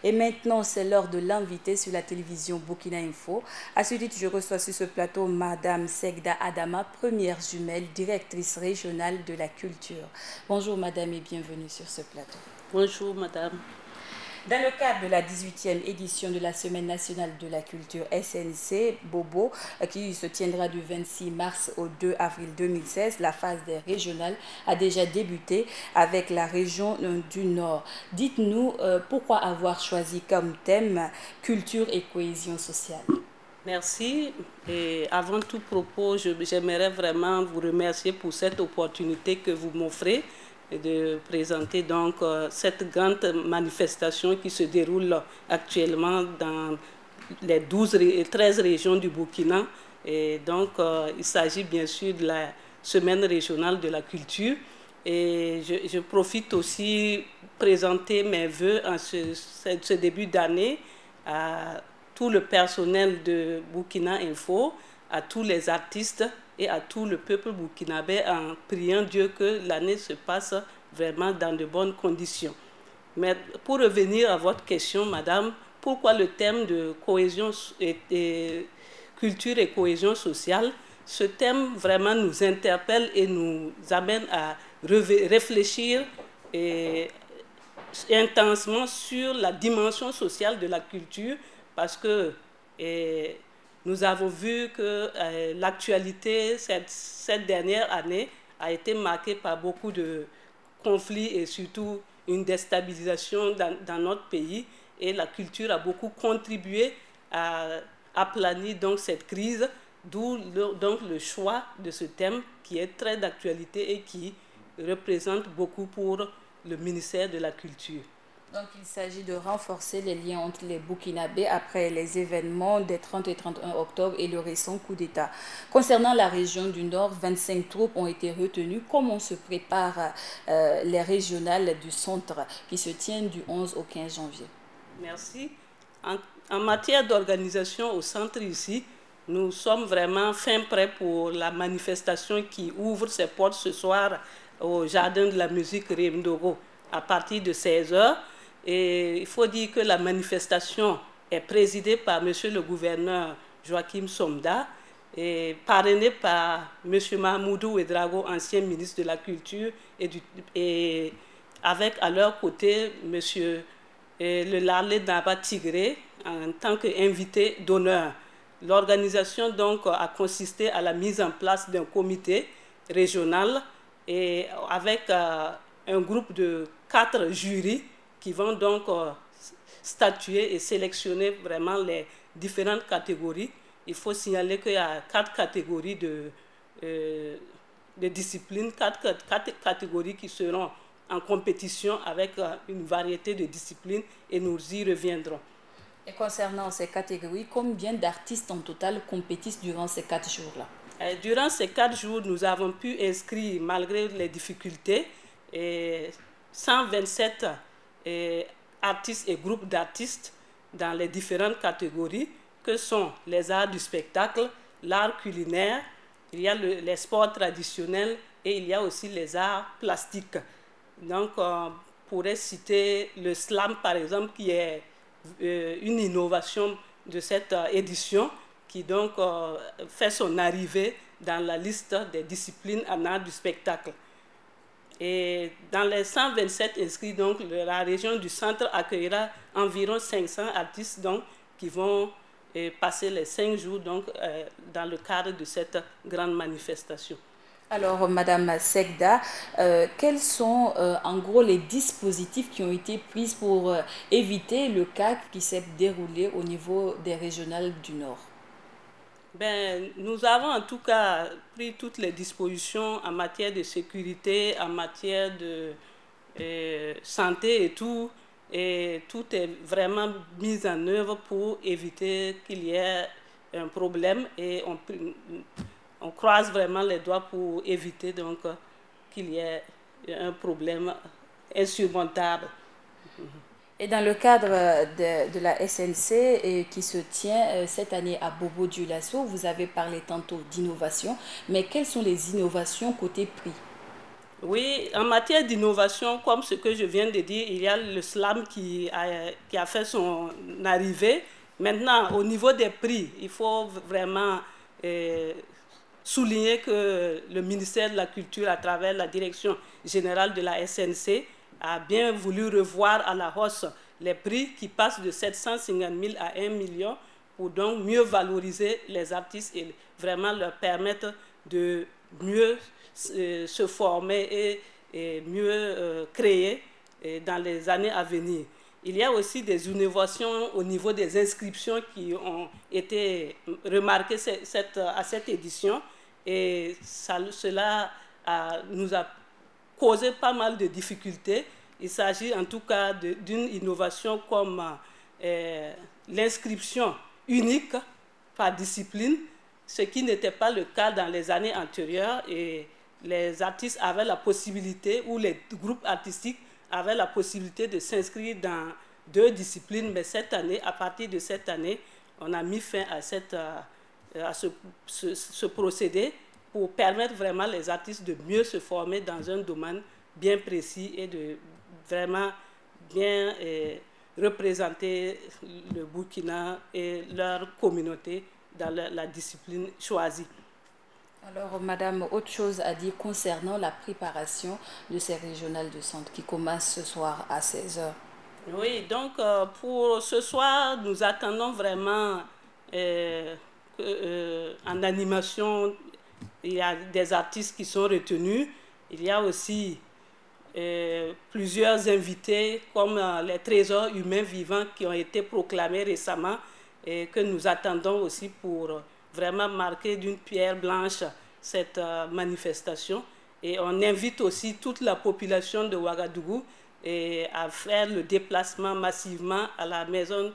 Et maintenant, c'est l'heure de l'inviter sur la télévision Burkina Info. À ce titre, je reçois sur ce plateau Madame Segda Adama, première jumelle, directrice régionale de la culture. Bonjour Madame et bienvenue sur ce plateau. Bonjour Madame. Dans le cadre de la 18e édition de la Semaine nationale de la culture SNC Bobo, qui se tiendra du 26 mars au 2 avril 2016, la phase des régionales a déjà débuté avec la région du Nord. Dites-nous pourquoi avoir choisi comme thème culture et cohésion sociale. Merci. Et avant tout propos, j'aimerais vraiment vous remercier pour cette opportunité que vous m'offrez de présenter donc cette grande manifestation qui se déroule actuellement dans les 13 régions du Burkina. Et donc, il s'agit bien sûr de la semaine régionale de la culture. Et je profite aussi présenter mes voeux en ce début d'année à tout le personnel de Burkina Info, à tous les artistes et à tout le peuple burkinabé en priant Dieu que l'année se passe vraiment dans de bonnes conditions. Mais pour revenir à votre question, Madame, pourquoi le thème de cohésion et culture et cohésion sociale? Ce thème vraiment nous interpelle et nous amène à réfléchir intensement sur la dimension sociale de la culture parce que nous avons vu que l'actualité cette dernière année a été marquée par beaucoup de conflits et surtout une déstabilisation dans notre pays et la culture a beaucoup contribué à aplanir donc cette crise, d'où donc le choix de ce thème qui est très d'actualité et qui représente beaucoup pour le ministère de la Culture. Donc il s'agit de renforcer les liens entre les Burkinabés après les événements des 30 et 31 octobre et le récent coup d'État. Concernant la région du Nord, 25 troupes ont été retenues. Comment se préparent les régionales du centre qui se tiennent du 11 au 15 janvier? Merci. En matière d'organisation au centre ici, nous sommes vraiment fin prêts pour la manifestation qui ouvre ses portes ce soir au Jardin de la musique Rémdogo à partir de 16h. Et il faut dire que la manifestation est présidée par M. le gouverneur Joachim Somda et parrainée par M. Mahmoudou Ouedraogo, ancien ministre de la Culture, et avec à leur côté M. le Larlé Naba Tigré en tant qu'invité d'honneur. L'organisation donc a consisté à la mise en place d'un comité régional et avec un groupe de 4 jurys qui vont donc statuer et sélectionner vraiment les différentes catégories. Il faut signaler qu'il y a 4 catégories de disciplines, 4 catégories qui seront en compétition avec une variété de disciplines et nous y reviendrons. Et concernant ces catégories, combien d'artistes en total compétissent durant ces 4 jours-là? Durant ces 4 jours, nous avons pu inscrire, malgré les difficultés, 127 artistes et groupes d'artistes dans les différentes catégories que sont les arts du spectacle, l'art culinaire, il y a les sports traditionnels et il y a aussi les arts plastiques. Donc, on pourrait citer le slam, par exemple, qui est une innovation de cette édition qui donc fait son arrivée dans la liste des disciplines en art du spectacle. Et dans les 127 inscrits, donc, la région du centre accueillera environ 500 artistes donc, qui vont passer les 5 jours donc, dans le cadre de cette grande manifestation. Alors, Madame Segda, quels sont en gros les dispositifs qui ont été pris pour éviter le cas qui s'est déroulé au niveau des régionales du Nord? Nous avons en tout cas pris toutes les dispositions en matière de sécurité, en matière de santé et tout est vraiment mis en œuvre pour éviter qu'il y ait un problème et on croise vraiment les doigts pour éviter donc qu'il y ait un problème insurmontable. Et dans le cadre de la SNC qui se tient cette année à Bobo-Dioulasso, vous avez parlé tantôt d'innovation, mais quelles sont les innovations côté prix? Oui, en matière d'innovation, comme ce que je viens de dire, il y a le slam qui a fait son arrivée. Maintenant, au niveau des prix, il faut vraiment souligner que le ministère de la Culture, à travers la direction générale de la SNC, a bien voulu revoir à la hausse les prix qui passent de 750 000 à 1 million pour donc mieux valoriser les artistes et vraiment leur permettre de mieux se former et mieux créer dans les années à venir. Il y a aussi des innovations au niveau des inscriptions qui ont été remarquées à cette édition et cela nous a causé pas mal de difficultés. Il s'agit en tout cas d'une innovation comme l'inscription unique par discipline, ce qui n'était pas le cas dans les années antérieures et les artistes avaient la possibilité, ou les groupes artistiques avaient la possibilité de s'inscrire dans 2 disciplines, mais cette année, à partir de cette année, on a mis fin à ce procédé pour permettre vraiment les artistes de mieux se former dans un domaine bien précis et de vraiment bien représenter le Burkina et leur communauté dans la discipline choisie. Alors, Madame, autre chose à dire concernant la préparation de ces régionales de centre qui commencent ce soir à 16 h. Oui, donc pour ce soir, nous attendons vraiment en animation, il y a des artistes qui sont retenus. Il y a aussi plusieurs invités comme les trésors humains vivants qui ont été proclamés récemment et que nous attendons aussi pour vraiment marquer d'une pierre blanche cette manifestation. Et on invite aussi toute la population de Ouagadougou à faire le déplacement massivement à la maison,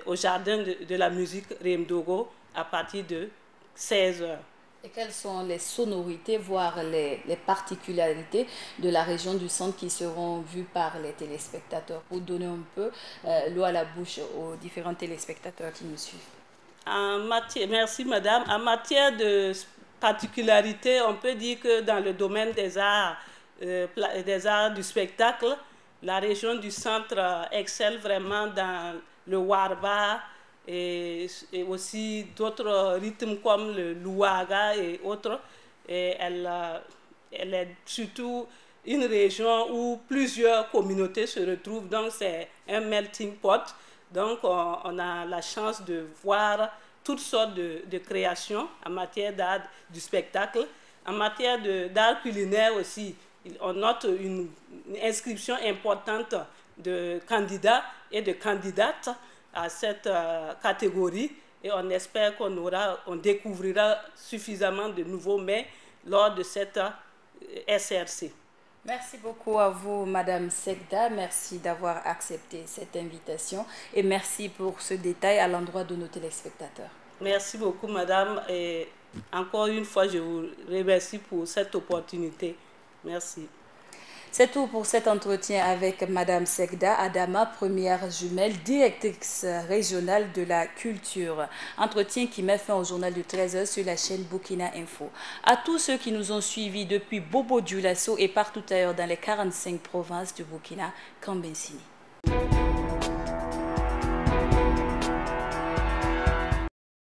au jardin de la musique Remdogo à partir de 16 h. Et quelles sont les sonorités, voire les particularités de la région du centre qui seront vues par les téléspectateurs, pour donner un peu l'eau à la bouche aux différents téléspectateurs qui nous suivent? Merci madame. En matière de particularité, on peut dire que dans le domaine des arts du spectacle, la région du centre excelle vraiment dans le warba, et aussi d'autres rythmes comme le louaga et autres. Et elle est surtout une région où plusieurs communautés se retrouvent, donc c'est un melting pot. Donc on a la chance de voir toutes sortes de créations en matière d'art du spectacle. En matière d'art culinaire aussi, on note une inscription importante de candidats et de candidates à cette catégorie, et on espère qu'on découvrira suffisamment de nouveaux mets lors de cette SRC. Merci beaucoup à vous, Madame Segda. Merci d'avoir accepté cette invitation et merci pour ce détail à l'endroit de nos téléspectateurs. Merci beaucoup, Madame. Et encore une fois, je vous remercie pour cette opportunité. Merci. C'est tout pour cet entretien avec Madame Segda Adama, première jumelle, directrice régionale de la culture. Entretien qui met fin au journal de 13 h sur la chaîne Burkina Info. À tous ceux qui nous ont suivis depuis Bobo Dioulasso et partout ailleurs dans les 45 provinces du Burkina, Kambensini.